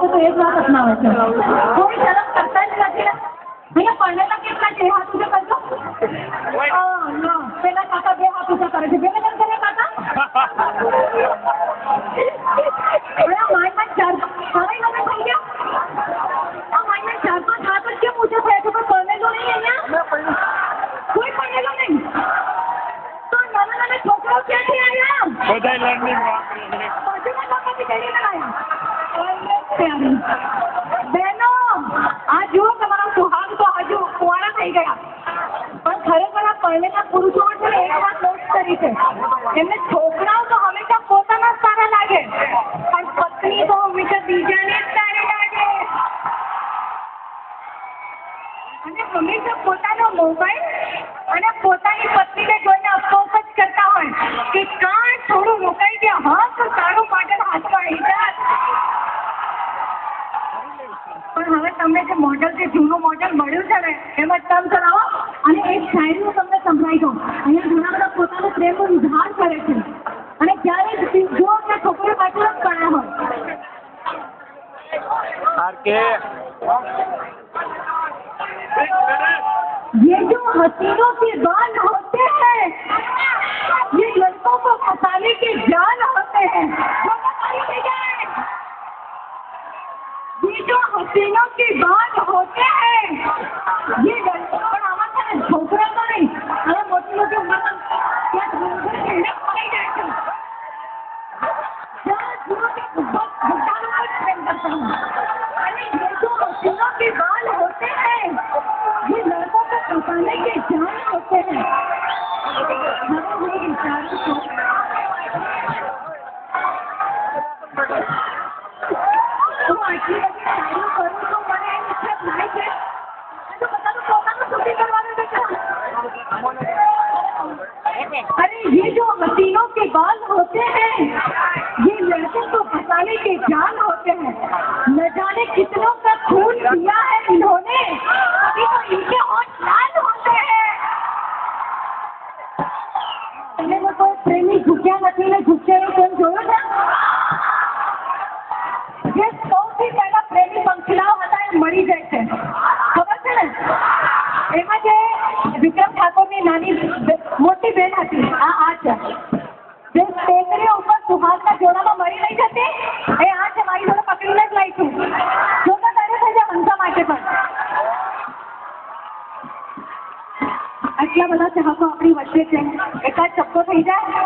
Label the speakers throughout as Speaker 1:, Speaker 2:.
Speaker 1: છે તો એ જ વાત અપનાવે છે. કોઈ શરમ કરતા જ નથી ને. અહીંયા પરણેલા કેટલા છે હાથ ઊંચા કરજો. પેલા કાકા બે હાથ ઊંચા કરે છે. બે લગ્ન કર્યા કાકા? માયના ચાર સારા લગ્ન થઈ ગયા. માયના 4-5 હાથ જ કેમ ઊંચા થયા છે? પણ પરણેલો નહીં અહીંયા? કોઈ પરણેલો નહીં. તો નાના નાના છોકરાઓ ક્યાંથી આવ્યા?
Speaker 2: બધા લર્નિંગ
Speaker 1: બહેનો આ જુઓ તમારા સુહાગ તો હજુ કુંવારા થઈ ગયા. પણ ખરેખર આ પરણેલા પુરુષો છે ને એક વાત નોટ કરી છે, એમને છોકરાઓ તો હંમેશા પોતાના જ સારા લાગે પણ પત્ની તો હંમેશા બીજાને જ સારી લાગે. અને હંમેશા પોતાનો મોબાઈલ અને પોતાની પત્નીને જોઈને અફસોસ જ કરતા હોય કે કાં થોડું રોકાઈ ગયા હા તો સારું પાટણ હાથમાં આવી જાય. પણ હવે તમને જે મોડલ જે જૂનું મોડલ મળ્યું છે ને એમાં કામ ચલાવો અને એક શાયરી હું તમને સંભળાવી દઉં. અહીંયા ઘણા બધા પોતાનો પ્રેમનો ઇઝહાર કરે છે અને ક્યારેક જો કે છોકરીઓ પાછળ જ પડ્યા હોય. ये जो हसीनों के बाल होते हैं ये लड़कों को फंसाने के जाल होते हैं. ये जो हसीनों के बाल होते हैं ये लड़कों पर आवाज है छोकरा तो नहीं. હવે મોટી મોટી ઉંમરમાં ત્યાં પડી જાય છે. अरे ये जो हसीनों के बाल होते हैं ये लड़कों को फंसाने के जाल होते हैं. હું વિચારું છું હું આટલી બધી શાયરીઓ કરું છું મને એમ ઈચ્છા થાય છે તો બધાનું પોતાનું શૂટિંગ કરવાનું છે. अरे ये जो हसीनों के बाल होते हैं ये लड़कों को फंसाने के जाल होते हैं. न जाने कितनों का खून पिया है इन्होंने अभी तो इनके होठ लाल होते हैं. તમે લોકો પ્રેમી ઝૂક્યા નથી ને ઝૂકે એવું કેમ જોયું છે? જે સૌથી પહેલા પ્રેમી પંખીડાઓ હતા એ મરી જાય છે ખબર છે ને? એમાં જે વિક્રમ ઠાકોરની નાની મોટી બેન હતી આ છે જે ટેકરીઓ ઉપર સુહાગના જોડામાં મરી નહીં જતી એ આ છે. મારી જોડે પકડીને જ લાવી છું. જો તો તારે થઈ જાય હંસા માટે પણ. આટલા બધા ચાહકો આપણી વચ્ચે છે એકાદ ચપ્પો થઈ જાય.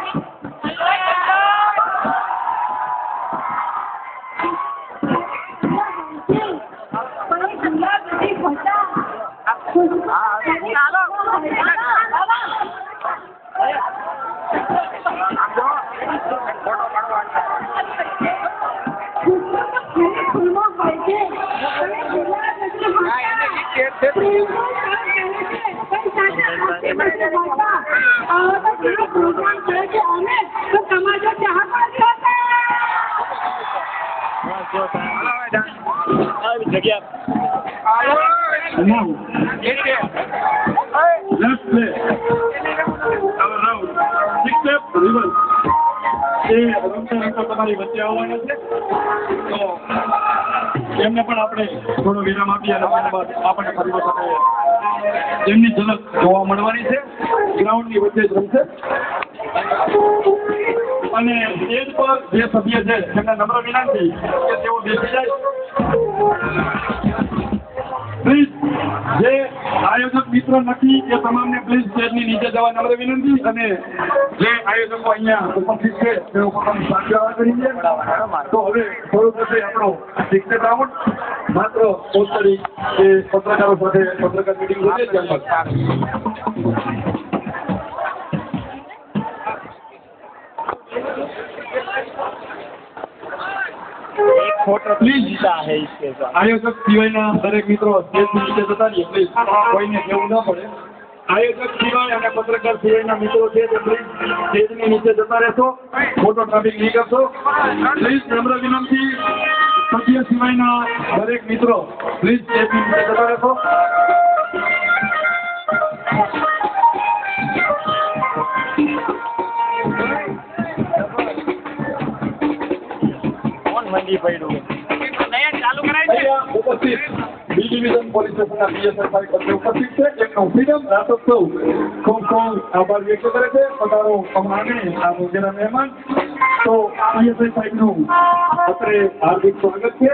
Speaker 2: તમારી વચ્ચે આવવાના છે તો એમને પણ આપણે થોડો વિરામ આપીએ અને ત્યારબાદ આપણને ફરી વખત એમની ઝલક જોવા મળવાની છે. ગ્રાઉન્ડની વચ્ચે જ રમશે અને સ્ટેજ પર જે સભ્ય છે તેમને નમ્ર વિનંતી કે તેઓ બેસી જાય. પ્લીઝ જે આયોજક મિત્રો નથી એ તમામને પ્લીઝ સ્ટેજની નીચે જવા નમ્ર વિનંતી. અને જે આયોજકો અહીંયા ઉપસ્થિત છે તેઓ પોતાની સાથે કરી છે. તો હવે થોડુંક હશે આપણો 60 રાઉન્ડ માત્ર પોસ્ટરી કે પત્રકારો સાથે પત્રકાર મિટિંગ છે ત્યારબાદ પ્લીઝ આયોજક સિવાયના દરેક મિત્રો સ્ટેજની નીચે જતા રહીએ. પ્લીઝ કોઈને કેવું ન પડે. આયોજક સિવાય અને પત્રકાર સિવાયના મિત્રો છે તે પ્લીઝ સ્ટેજની નીચે જતા રહેશો. ફોટો ટ્રાફિક નહીં કરશો. પ્લીઝ નમ્ર વિનંતી સભ્ય સિવાયના દરેક મિત્રો પ્લીઝ સ્ટેજની નીચે જતા રહેશો. મંડી પડ્યું અહીંયા ઉપસ્થિત બી ડિવિઝન પોલીસ સ્ટેશનના પીએસઆઈ સાહેબ અત્રે ઉપસ્થિત છે. એમનો ફ્રીડમ રાસોત્સવ ખૂબ ખૂબ આભાર વ્યક્ત કરે છે. પધારો અમારે આ મોંઘેરા મહેમાન. તો પીએસઆઈ સાહેબનું અત્રે હાર્દિક સ્વાગત છે.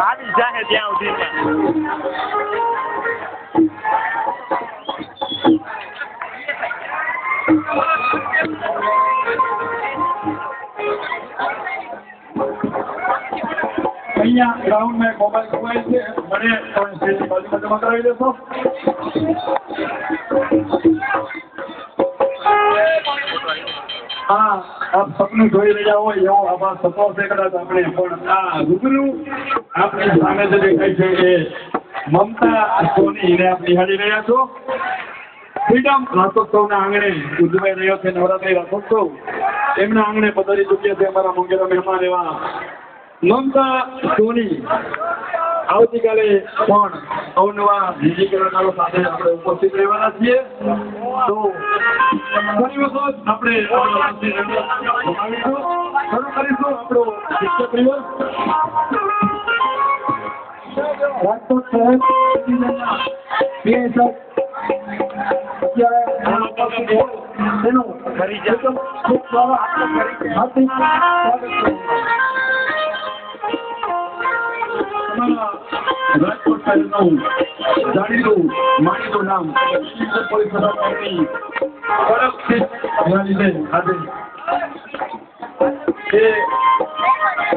Speaker 3: આવી જાહે ત્યાં સુધીમાં
Speaker 2: અહીંયા ગ્રાઉન્ડમાં મોબાઈલ ખોવાય છે. મને તમે સ્ટેજની બાજુમાં જમા કરાવી દેશો. હા, આપ સપનું જોઈ રહ્યા હોય એવો આભાર સપો છે કદાચ આપણે, પણ આ રૂબરૂ આપણી સામે જે દેખાય છે એ મમતા સોનીને આપ નિહાળી રહ્યા છો. ફ્રીડમ રાસોત્સવના આંગણે ઉજવાઈ રહ્યો છે નવરાત્રી રાસોત્સવ. એમના આંગણે પધારી ચૂક્યા છે અમારા મોંઘેરા મહેમાન એવા મમતા સોની. આવતીકાલે પણ અવનવા બીજી કલાકારો સાથે આપણે ઉપસ્થિત રહેવાના છીએ. તો ઘણી વખત આપણે શરૂ કરીશું આપણો શિક્ષક દિવસ. રાજકોટ શહેર તેનું ખૂબ હાર્દિક સ્વાગત છે. રાજકોટ શહેરનું જાણીતું માનીતું નામ પોલીસ સ્ટેશનની લીધે આજે એ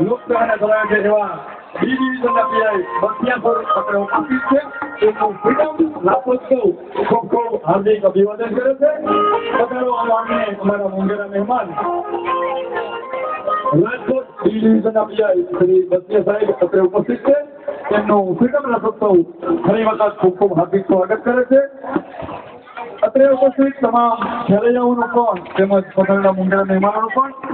Speaker 2: લોકસભાને ચલાવે છે એવા બી ડિવિઝનના પીઆઈ બખ્તિયાર આપણે ઉપસ્થિત છે. એમનું ફ્રીડમ રાસોત્સવ ખૂબ ખૂબ હાર્દિક અભિવાદન કરે છે. પધારો અમારા મોંઘેરા મહેમાન રાજકોટ બી ડિવિઝનના પીઆઈ શ્રી બખ્તિયાર સાહેબ આપણે ઉપસ્થિત છે. તેમનું ફ્રીડમ રાસોત્સવ ફરી વખત ખૂબ ખૂબ હાર્દિક સ્વાગત કરે છે. અત્રે ઉપસ્થિત તમામ ખેલૈયાઓનું પણ તેમજ પધારેલા મોંઘેરા મહેમાનોનું પણ